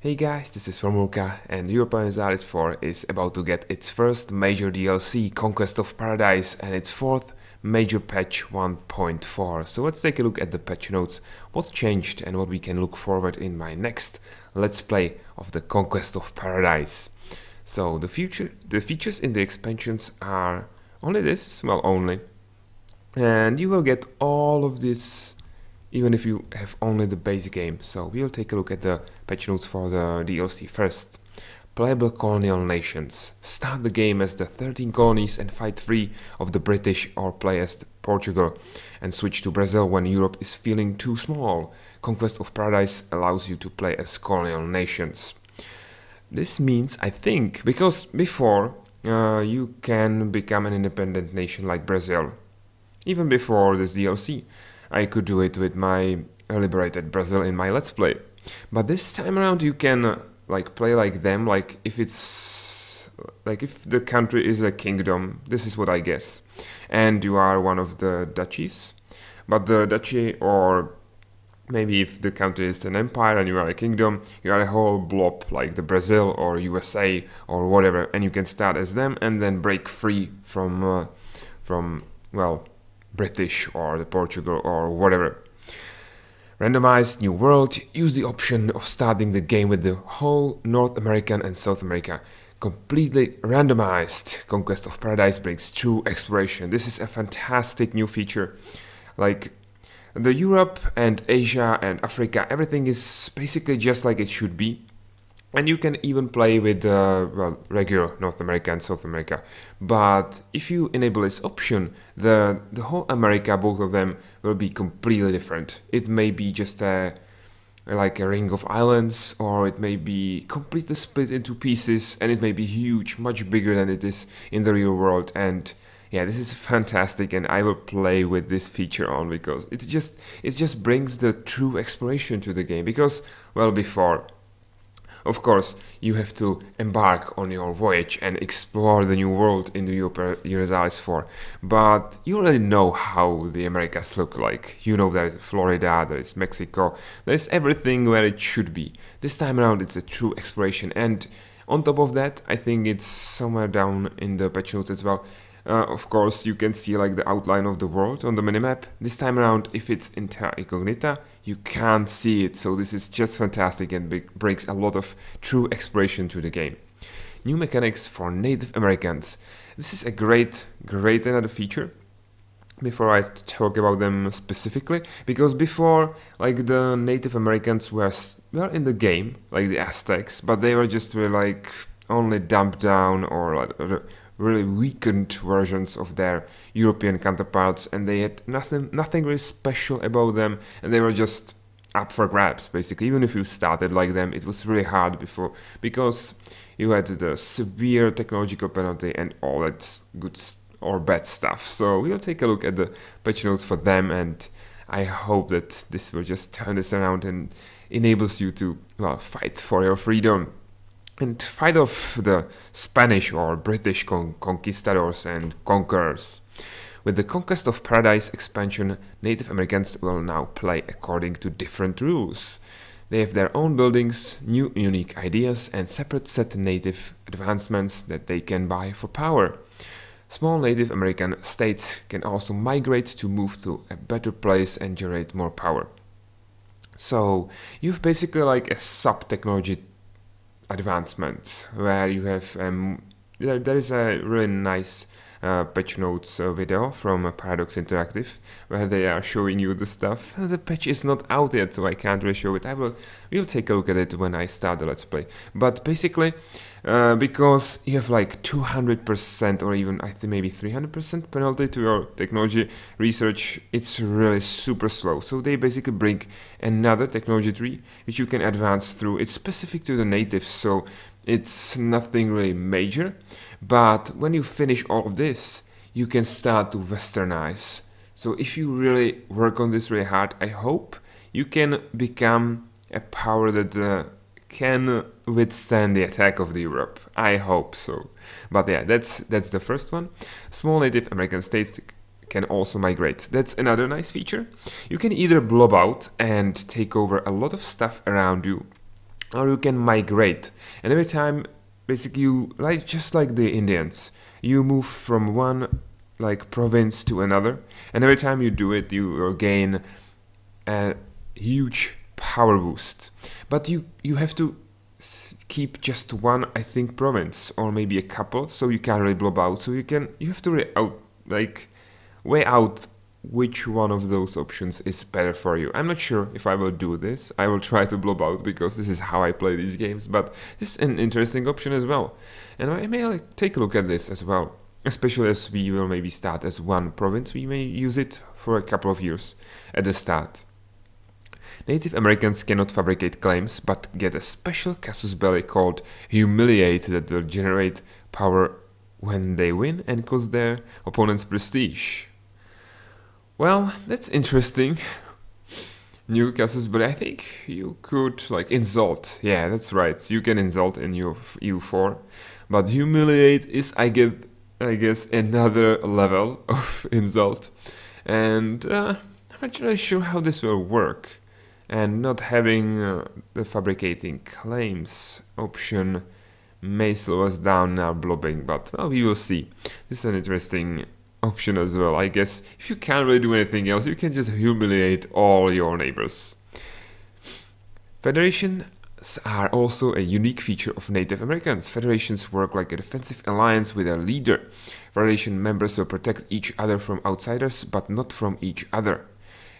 Hey guys, this is Romuka, and Europa Universalis 4 is about to get its first major DLC, Conquest of Paradise, and its fourth major patch 1.4. So let's take a look at the patch notes, what's changed and what we can look forward in my next Let's Play of the Conquest of Paradise. So the features in the expansions are only this, well only, and you will get all of this even if you have only the base game. So we'll take a look at the patch notes for the DLC first. Playable colonial nations. Start the game as the 13 colonies and fight 3 of the British, or play as Portugal and switch to Brazil when Europe is feeling too small. Conquest of Paradise allows you to play as colonial nations. This means, I think, because before you can become an independent nation like Brazil. Even before this DLC, I could do it with my liberated Brazil in my Let's Play. But this time around you can play like them, like if the country is a kingdom, this is what I guess, and you are one of the duchies. But the duchy, or maybe if the country is an empire and you are a kingdom, you are a whole blob like the Brazil or USA or whatever, and you can start as them and then break free from well, British or the Portugal or whatever. Randomized new world. Use the option of starting the game with the whole North American and South America completely randomized. Conquest of Paradise brings true exploration. This is a fantastic new feature. Like the Europe and Asia and Africa, everything is basically just like it should be. And you can even play with well, regular North America and South America. But if you enable this option, the whole America, both of them, will be completely different. It may be just like a ring of islands, or it may be completely split into pieces, and it may be huge, much bigger than it is in the real world. And yeah, this is fantastic, and I will play with this feature on because it just brings the true exploration to the game. Because, well, before, of course, you have to embark on your voyage and explore the new world in the Europa Universalis 4. But you already know how the Americas look like. You know there is Florida, there is Mexico, there is everything where it should be. This time around it's a true exploration, and on top of that, I think it's somewhere down in the patch notes as well. Of course, you can see like the outline of the world on the minimap. This time around, if it's in terra incognita, you can't see it, so this is just fantastic and brings a lot of true exploration to the game. New mechanics for Native Americans. This is a great another feature. Before I talk about them specifically, because before, like, the Native Americans were in the game, like the Aztecs, but they were just like only dumped down, or like really weakened versions of their European counterparts, and they had nothing really special about them, and they were just up for grabs basically. Even if you started like them, it was really hard before, because you had the severe technological penalty and all that good or bad stuff. So we'll take a look at the patch notes for them, and I hope that this will just turn this around and enables you to, well, fight for your freedom and fight off the Spanish or British conquistadors and conquerors. With the Conquest of Paradise expansion, Native Americans will now play according to different rules. They have their own buildings, new unique ideas, and separate set native advancements that they can buy for power. Small Native American states can also migrate to move to a better place and generate more power. So you've basically like a sub-technology advancement where you have there is a really nice patch notes video from Paradox Interactive where they are showing you the stuff. The patch is not out yet, so I can't really show it. We'll take a look at it when I start the Let's Play. But basically, because you have like 200% or even I think maybe 300% penalty to your technology research, it's really super slow. So they basically bring another technology tree which you can advance through. It's specific to the natives, so it's nothing really major. But when you finish all of this, you can start to westernize. So if you really work on this really hard, I hope you can become a power that can withstand the attack of the Europe. I hope so. But yeah, that's the first one. Small Native American states can also migrate. That's another nice feature. You can either blob out and take over a lot of stuff around you, or you can migrate. And every time, basically, you like just like the Indians, you move from one like province to another, and every time you do it, you gain a huge power boost. But you have to keep just one, I think, province or maybe a couple, so you can't really blob out. So you have to really weigh out which one of those options is better for you. I'm not sure if I will do this. I will try to blob out because this is how I play these games, but this is an interesting option as well. And I may take a look at this as well, especially as we will maybe start as one province. We may use it for a couple of years at the start. Native Americans cannot fabricate claims, but get a special casus belli called Humiliate that will generate power when they win and cost their opponents prestige. Well, that's interesting. New casus belli. I think you could insult. Yeah, that's right. You can insult in your EU4, but humiliate is, I guess, another level of insult. And I'm not really sure how this will work. And not having the fabricating claims option may slow us down now blobbing, but well, we will see. This is an interesting option as well. I guess if you can't really do anything else, you can just humiliate all your neighbors. Federations are also a unique feature of Native Americans. Federations work like a defensive alliance with a leader. Federation members will protect each other from outsiders, but not from each other.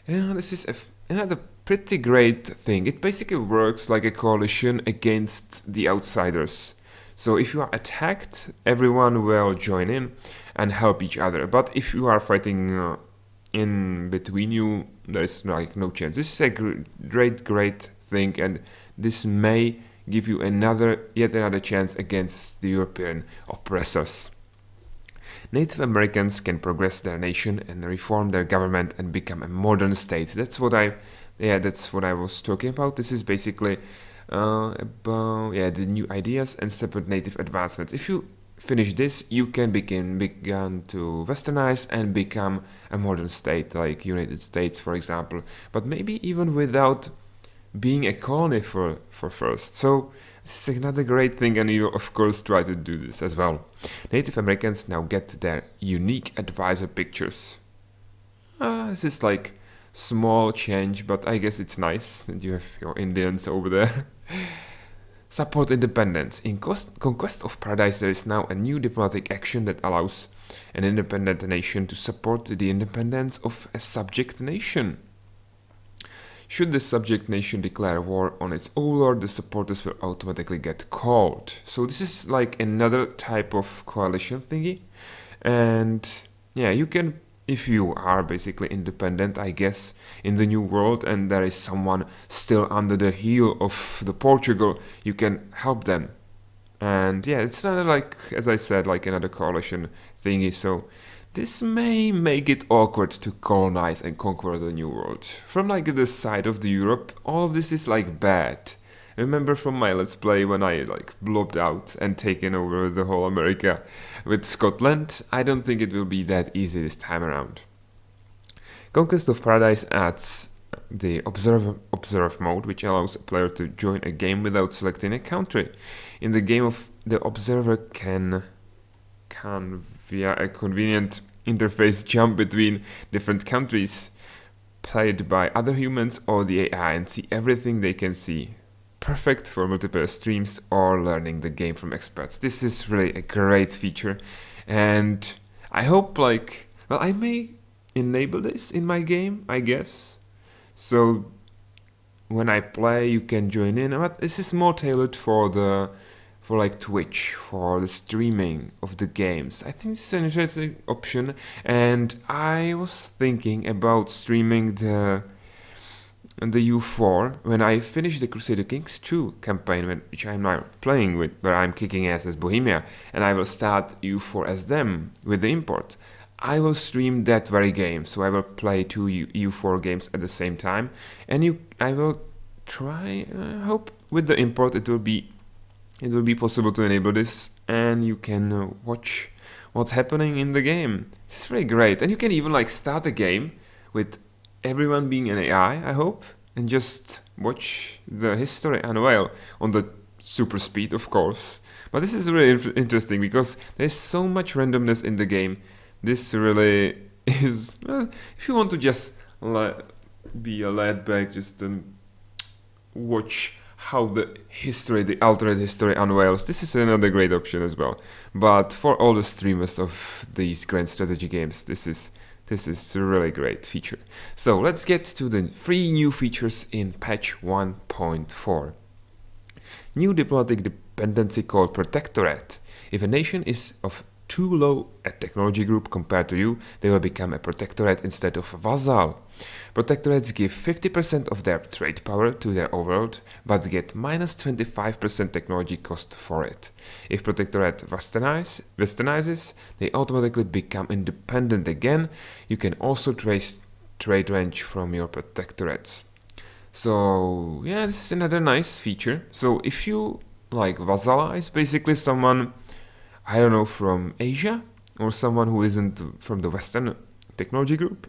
And this is another pretty great thing. It basically works like a coalition against the outsiders. So if you are attacked, everyone will join in and help each other. But if you are fighting in between you, there is no chance. This is a great thing, and this may give you yet another chance against the European oppressors. Native Americans can progress their nation and reform their government and become a modern state. That's what I was talking about. This is basically about the new ideas and separate native advancements. If you finish this, you can begin to westernize and become a modern state, like United States, for example. But maybe even without being a colony for first. So this is another great thing, and you of course try to do this as well. Native Americans now get their unique advisor pictures. This is like small change, but I guess it's nice that you have your Indians over there. Support independence. In Conquest of Paradise, there is now a new diplomatic action that allows an independent nation to support the independence of a subject nation. Should the subject nation declare war on its overlord, the supporters will automatically get called. So this is like another type of coalition thingy. And yeah, you can, if you are basically independent, I guess, in the new world, and there is someone still under the heel of the Portugal, you can help them. And yeah, it's not like, as I said, like another coalition thingy. So this may make it awkward to colonize and conquer the new world. From like the side of the Europe, all of this is like bad. Remember from my Let's Play when I like blobbed out and taken over the whole America with Scotland? I don't think it will be that easy this time around. Conquest of Paradise adds the observe mode, which allows a player to join a game without selecting a country. In the game, the observer can via a convenient interface jump between different countries played by other humans or the AI and see everything they can see. Perfect for multiplayer streams or learning the game from experts. This is really a great feature, and I hope I may enable this in my game, I guess. So when I play, you can join in. But this is more tailored for Twitch, for the streaming of the games. I think this is an interesting option, and I was thinking about streaming the U4 when I finish the Crusader Kings 2 campaign, which I'm now playing with, where I'm kicking ass as Bohemia, and I will start U4 as them with the import. I will stream that very game, so I will play two EU4 games at the same time, and I will try, hope with the import it will be possible to enable this, and you can watch what's happening in the game. It's really great, and you can even start a game with everyone being an AI, I hope, and just watch the history unveil on the super speed, of course. But this is really interesting because there's so much randomness in the game. This really is, well, if you want to just be a laid back, just watch how the history, the alternate history unveils, this is another great option as well. But for all the streamers of these grand strategy games, this is a really great feature. So let's get to the 3 new features in patch 1.4. New diplomatic dependency called protectorate. If a nation is of too low a technology group compared to you, they will become a protectorate instead of a vassal. Protectorates give 50% of their trade power to their overlord, but get minus 25% technology cost for it. If protectorate westernizes, they automatically become independent again. You can also trace trade range from your protectorates. So yeah, this is another nice feature. So if you like vassalize basically someone, I don't know, from Asia or someone who isn't from the Western technology group,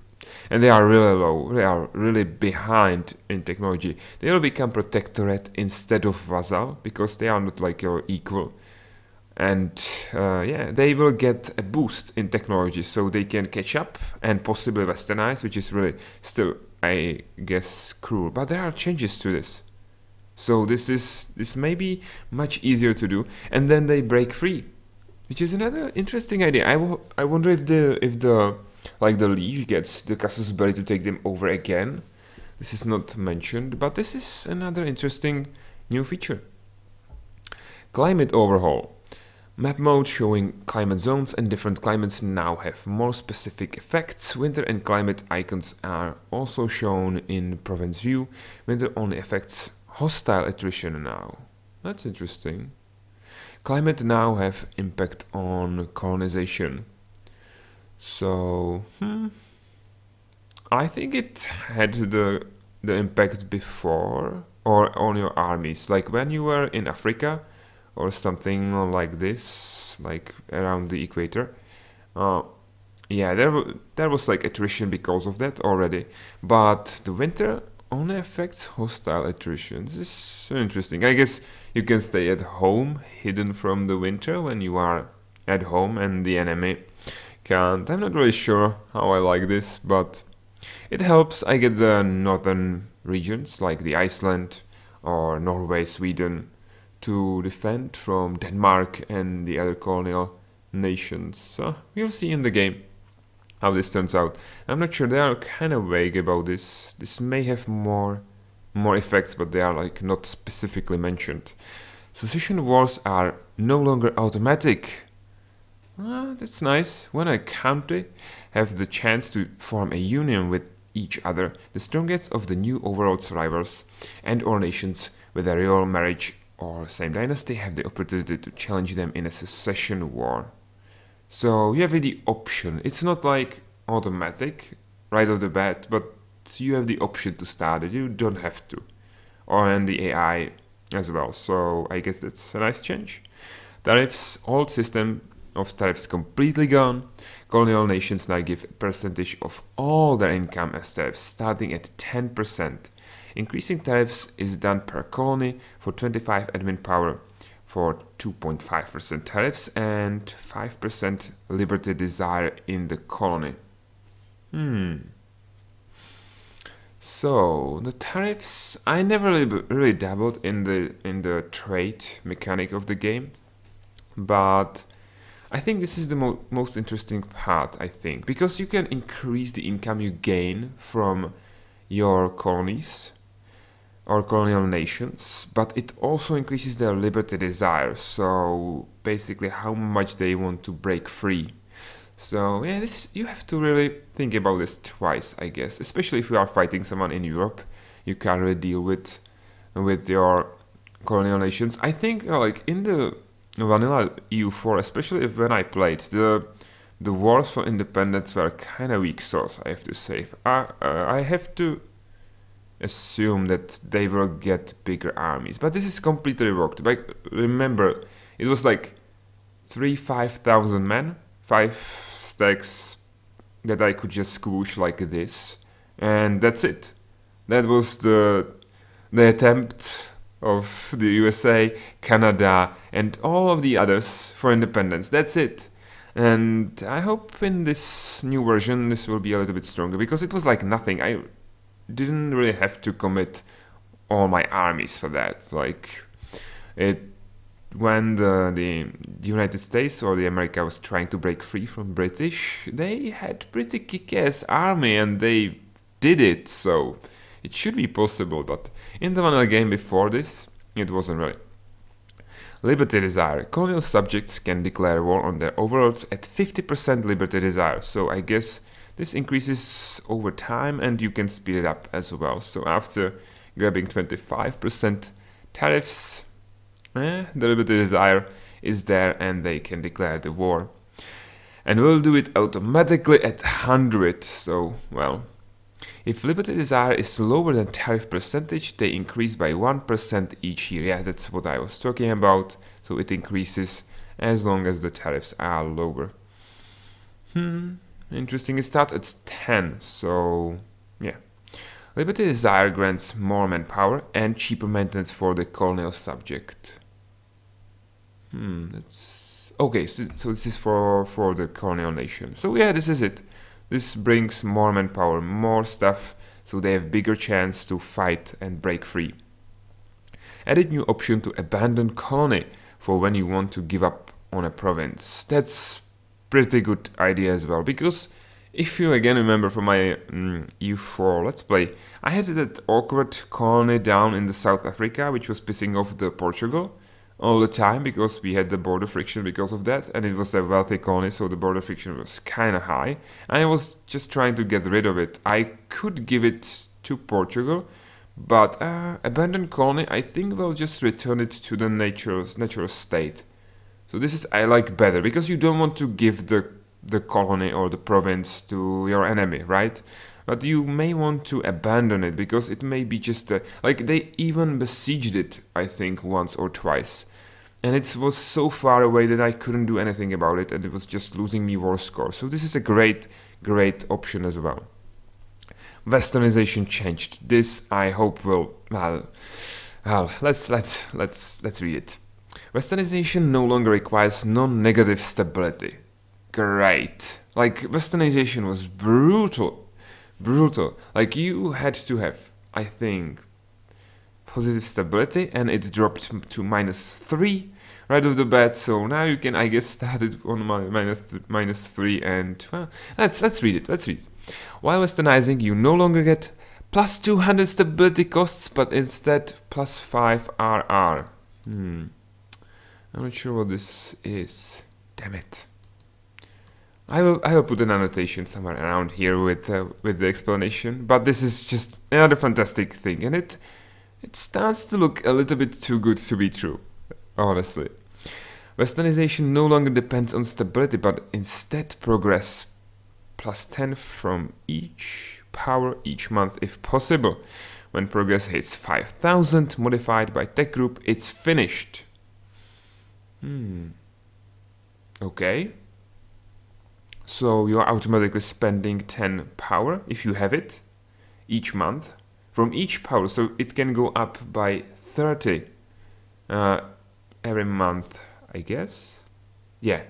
and they are really low, they are really behind in technology, they will become protectorate instead of vassal because they are not like your equal. And yeah, they will get a boost in technology, so they can catch up and possibly westernize, which is really still, I guess, cruel. But there are changes to this. So this may be much easier to do, and then they break free, which is another interesting idea. I wonder if the liege gets the casus belli to take them over again. This is not mentioned, but this is another interesting new feature. Climate overhaul. Map mode showing climate zones and different climates now have more specific effects. Winter and climate icons are also shown in province view. Winter only affects hostile attrition now. That's interesting. Climate now have impact on colonization. So, I think it had the impact before, or on your armies. Like when you were in Africa or something like this, like around the equator. Yeah, there was like attrition because of that already. But the winter only affects hostile attrition. This is so interesting. I guess you can stay at home, hidden from the winter when you are at home and the enemy can't. I'm not really sure how I like this, but it helps. I get the northern regions like the Iceland or Norway, Sweden to defend from Denmark and the other colonial nations. So we'll see in the game how this turns out. I'm not sure, they are kind of vague about this. This may have more effects, but they are like not specifically mentioned. Succession wars are no longer automatic. That's nice. When a country have the chance to form a union with each other, the strongest of the new overlords, rivals, and or nations with a real marriage or same dynasty have the opportunity to challenge them in a succession war. So you have the option. It's not like automatic right off the bat, but you have the option to start it. You don't have to. And the AI as well. So I guess that's a nice change. Tariffs, old system of tariffs completely gone. Colonial nations now give a percentage of all their income as tariffs, starting at 10%. Increasing tariffs is done per colony for 25 admin power, for 2.5% tariffs and 5% liberty desire in the colony. So the tariffs, I never really dabbled in the trade mechanic of the game, but I think this is the most interesting part, I think, because you can increase the income you gain from your colonies or colonial nations, but it also increases their liberty desire, so basically how much they want to break free. So yeah, you have to really think about this twice, I guess, especially if you are fighting someone in Europe. You can't really deal with your colonial nations. I think like in the vanilla EU4, especially when I played, the wars for independence were kind of weak source, I have to say. I have to assume that they will get bigger armies, but this is completely reworked. Like, remember, it was like 5,000 men, 5 stacks that I could just squish like this, and that's it. That was the the attempt of the USA, Canada, and all of the others for independence. That's it. And I hope in this new version this will be a little bit stronger, because it was like nothing. I didn't really have to commit all my armies for that. Like, it when the United States or the America was trying to break free from British, they had pretty kick-ass army and they did it, so it should be possible. But in the vanilla game before this, it wasn't really. Liberty desire. Colonial subjects can declare war on their overlords at 50% liberty desire. So I guess this increases over time and you can speed it up as well. So after grabbing 25% tariffs, the liberty desire is there and they can declare the war. And we'll do it automatically at 100. So, well, if liberty desire is lower than tariff percentage, they increase by 1% each year. Yeah, that's what I was talking about. So it increases as long as the tariffs are lower. Interesting. It starts at 10. So, yeah. Liberty desire grants more manpower and cheaper maintenance for the colonial subject. That's okay. So this is for the colonial nation. So yeah, this is it. This brings more manpower, more stuff, so they have bigger chance to fight and break free. Added new option to abandon colony for when you want to give up on a province. That's pretty good idea as well, because if you again remember from my EU4 Let's Play, I had that awkward colony down in the South Africa, which was pissing off the Portugal all the time, because we had the border friction because of that, and it was a wealthy colony, so the border friction was kind of high. I was just trying to get rid of it. I could give it to Portugal, but abandoned colony, I think we'll just return it to the natural state. So this is I like better, because you don't want to give the colony or the province to your enemy, right? But you may want to abandon it, because it may be just like they even besieged it, I think, once or twice. And it was so far away that I couldn't do anything about it, and it was just losing me war score. So this is a great option as well. Westernization changed. This I hope will let's read it. Westernization no longer requires non-negative stability. Great. Like, westernization was brutal. Like, you had to have, I think, positive stability, and it dropped to -3 right off the bat. So now you can, I guess, start it on -3, and well, let's read it. While westernizing, you no longer get +200 stability costs, but instead +5 RR. I'm not sure what this is. Damn it. I will put an annotation somewhere around here with the explanation, but this is just another fantastic thing, and it starts to look a little bit too good to be true, honestly. Westernization no longer depends on stability, but instead progress +10 from each power each month if possible. When progress hits 5,000 modified by tech group, it's finished. Okay. So you're automatically spending 10 power, if you have it, each month, from each power. So it can go up by 30 every month, I guess. Yeah,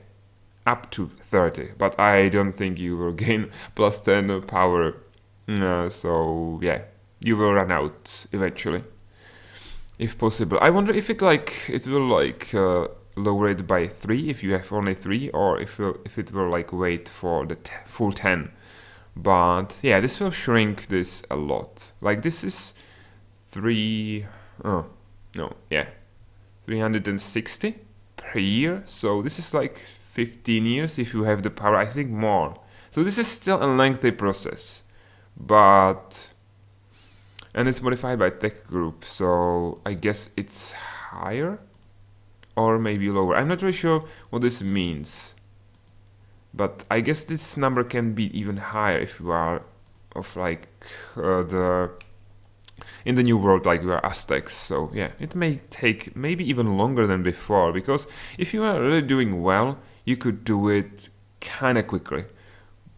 up to 30. But I don't think you will gain +10 power. So yeah, you will run out eventually, if possible. I wonder if it will lower it by 3 if you have only 3, or if it will like wait for the full 10. But yeah, this will shrink this a lot. Like, this is 360 per year. So this is like 15 years if you have the power. I think more. So this is still a lengthy process, but and it's modified by tech group. So I guess it's higher. Or maybe lower. I'm not really sure what this means, but I guess this number can be even higher if you are of like in the new world, like you are Aztecs. So yeah, it may take maybe even longer than before, because if you are really doing well, you could do it kind of quickly.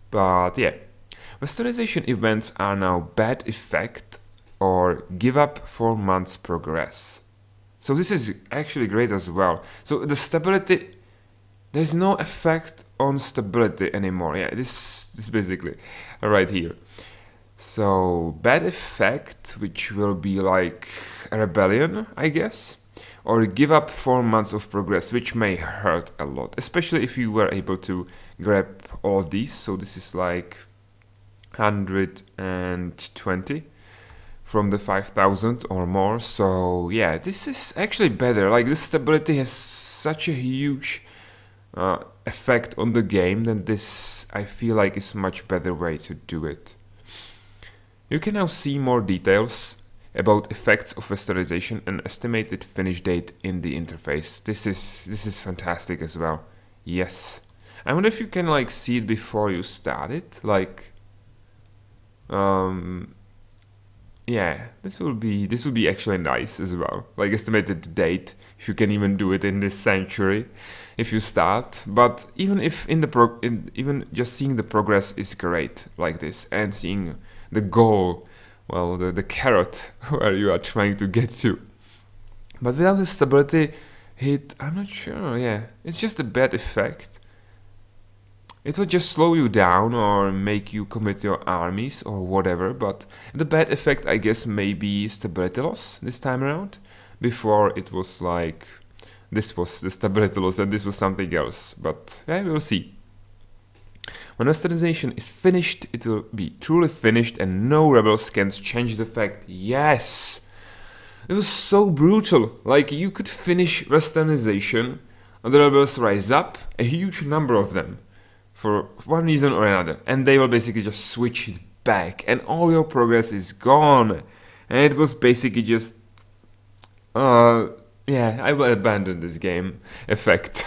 But yeah, westernization events are now bad effect or give up 4 months progress. So this is actually great as well. So the stability, there's no effect on stability anymore. Yeah, this is basically right here. So bad effect, which will be like a rebellion, I guess, or give up 4 months of progress, which may hurt a lot, especially if you were able to grab all of these. So this is like 120 from the 5,000 or more. So yeah, this is actually better. Like this stability has such a huge effect on the game that this, I feel like, is much better way to do it. You can now see more details about effects of westernization and estimated finish date in the interface. This is fantastic as well. Yes. I wonder if you can like see it before you start it. Like yeah, this will be actually nice as well. Like estimated date, if you can even do it in this century, if you start. But even if even just seeing the progress is great like this, and seeing the goal, well, the carrot where you are trying to get to. But without the stability hit, I'm not sure. Yeah, it's just a bad effect. It will just slow you down or make you commit your armies or whatever, but the bad effect, I guess, may be stability loss this time around. Before it was like, this was the stability loss and this was something else, but yeah, we will see. When westernization is finished, it will be truly finished and no rebels can change the fact. Yes! It was so brutal. Like, you could finish westernization and the rebels rise up, a huge number of them, for one reason or another, and they will basically just switch it back and all your progress is gone. And it was basically just yeah, I will abandon this game effect.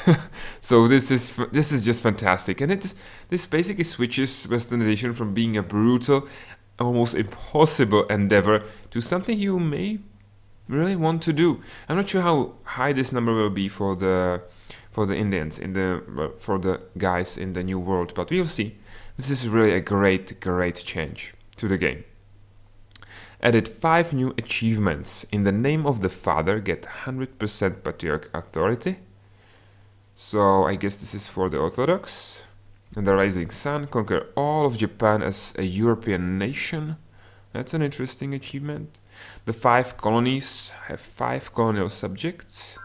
So this is just fantastic, and this basically switches westernization from being a brutal, almost impossible endeavor to something you may really want to do. I'm not sure how high this number will be for the Indians for the guys in the new world, but we'll see. This is really a great change to the game. Added 5 new achievements. In the name of the father, get 100% patriarch authority. So I guess this is for the Orthodox. And the rising sun, conquer all of Japan as a European nation. That's an interesting achievement. The 5 colonies have 5 colonial subjects.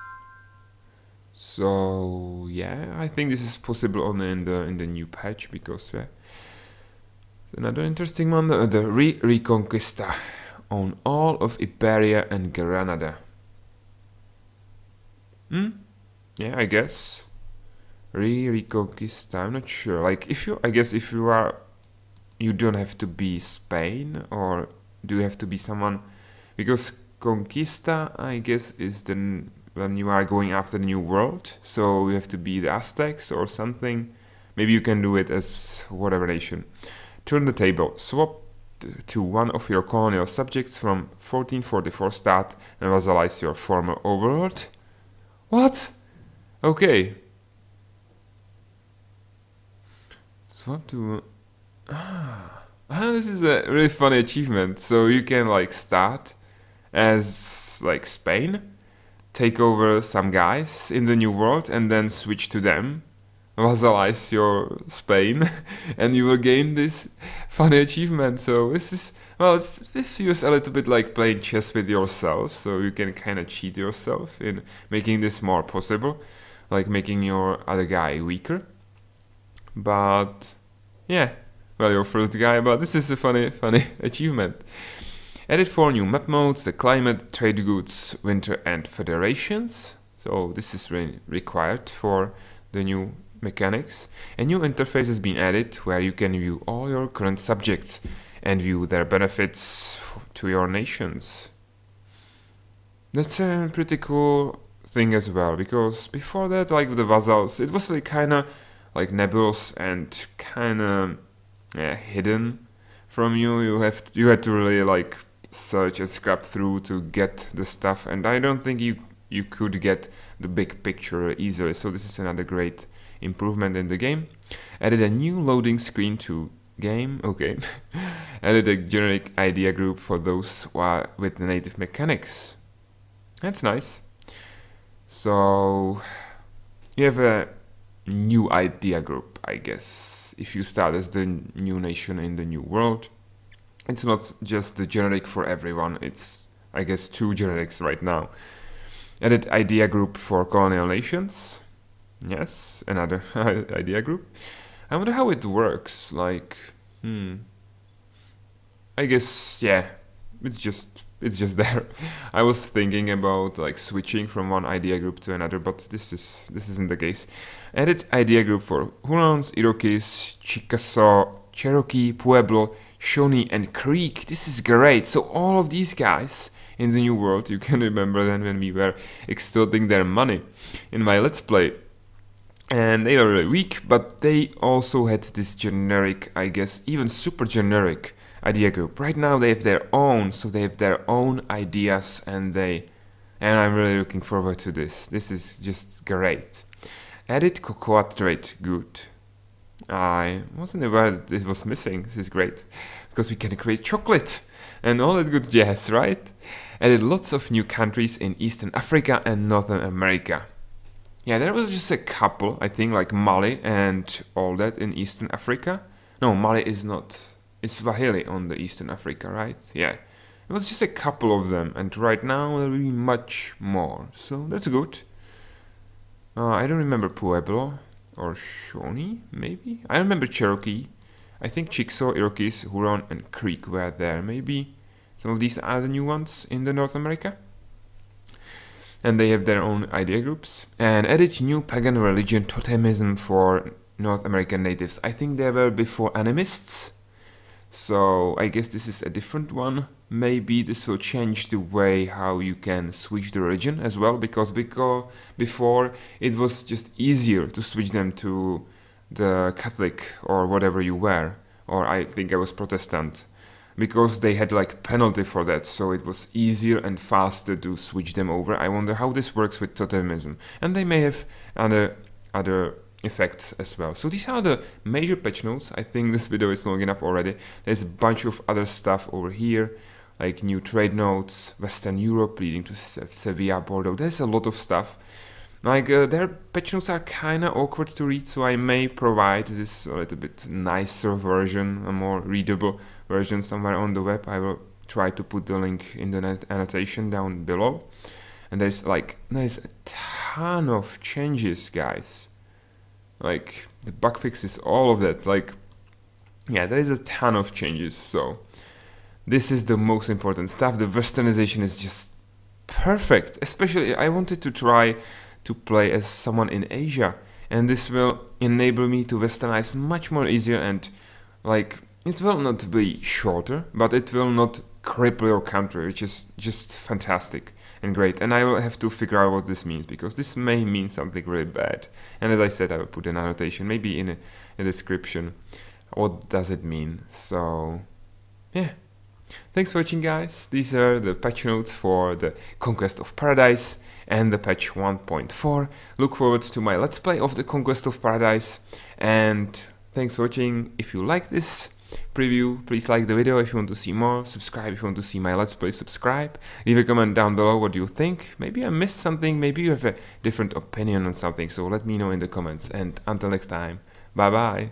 So yeah, I think this is possible only in the new patch, because another interesting one, the Reconquista on all of Iberia and Granada. Yeah, I guess Reconquista. I'm not sure. Like, I guess if you are, you don't have to be Spain, or do you have to be someone? Because Conquista, I guess, is when you are going after the new world, so you have to be the Aztecs or something. Maybe you can do it as whatever nation. Turn the table. Swap to one of your colonial subjects from 1444 start and vassalize your former overlord. What? Okay. Swap to... this is a really funny achievement. So you can like start as like Spain, take over some guys in the new world, and then switch to them, vassalize your Spain, and you will gain this funny achievement. So this is, well, this feels a little bit like playing chess with yourself, so you can kind of cheat yourself in making this more possible, like making your other guy weaker. But yeah, well, your first guy, but this is a funny achievement. Added 4 new map modes, the climate, trade goods, winter, and federations. So this is really required for the new mechanics. A new interface has been added where you can view all your current subjects and view their benefits to your nations. That's a pretty cool thing as well, because before that, like with the vassals, it was like kind of like nebulous and kind of hidden from you. You had to really like search and scrap through to get the stuff, and I don't think you could get the big picture easily. So this is another great improvement in the game. Added a new loading screen to game. Okay. Added a generic idea group for those with the native mechanics. That's nice. So you have a new idea group, I guess, if you start as the new nation in the new world. It's not just the generic for everyone, it's, I guess, 2 generics right now. Added idea group for colonial nations. Yes, another idea group. I wonder how it works, like, I guess, yeah, it's just there. I was thinking about like switching from one idea group to another, but this isn't the case. Added idea group for Hurons, Iroquois, Chickasaw, Cherokee, Pueblo, Shawnee, and Creek. This is great. So all of these guys in the new world, you can remember them when we were extorting their money in my Let's Play. And they are really weak, but they also had this generic, I guess, even super generic idea group. Right now they have their own, so they have their own ideas, and I'm really looking forward to this. This is just great. Added cocoa trade, good. I wasn't aware that this was missing. This is great, because we can create chocolate and all that good jazz, right? Added lots of new countries in Eastern Africa and Northern America. Yeah, there was just a couple, I think, like Mali and all that in Eastern Africa. No, Mali is not. It's Swahili on the Eastern Africa, right? Yeah. It was just a couple of them, and right now there will be much more. So that's good. I don't remember Pueblo or Shawnee, maybe? I remember Cherokee. I think Chickasaw, Iroquois, Huron, and Creek were there. Maybe some of these are the new ones in the North America. And they have their own idea groups. And added new pagan religion totemism for North American natives. I think they were before animists. So I guess this is a different one. Maybe this will change the way how you can switch the religion as well, because before it was just easier to switch them to the Catholic or whatever you were, or I think I was Protestant, because they had like penalty for that, so it was easier and faster to switch them over. I wonder how this works with totemism, and they may have other effects as well. So these are the major patch notes. I think this video is long enough already. There's a bunch of other stuff over here, like new trade notes, Western Europe leading to Sevilla, Bordeaux. There's a lot of stuff. Like their patch notes are kind of awkward to read, so I may provide this a little bit nicer version, a more readable version somewhere on the web. I will try to put the link in the annotation down below. And there's a ton of changes, guys. Like the bug fixes, all of that. Like, yeah, there is a ton of changes. So this is the most important stuff. The westernization is just perfect. Especially, I wanted to try to play as someone in Asia, and this will enable me to westernize much more easier, and like it will not be shorter, but it will not cripple your country, which is just fantastic and great. And I will have to figure out what this means, because this may mean something really bad. And as I said, I will put an annotation, maybe in a description. What does it mean? So, yeah. Thanks for watching, guys. These are the patch notes for the Conquest of Paradise and the patch 1.4. Look forward to my Let's Play of the Conquest of Paradise. And thanks for watching. If you like this preview, please like the video. If you want to see more, subscribe. If you want to see my Let's Play, subscribe. Leave a comment down below what you think. Maybe I missed something, maybe you have a different opinion on something, so let me know in the comments. And until next time, bye bye.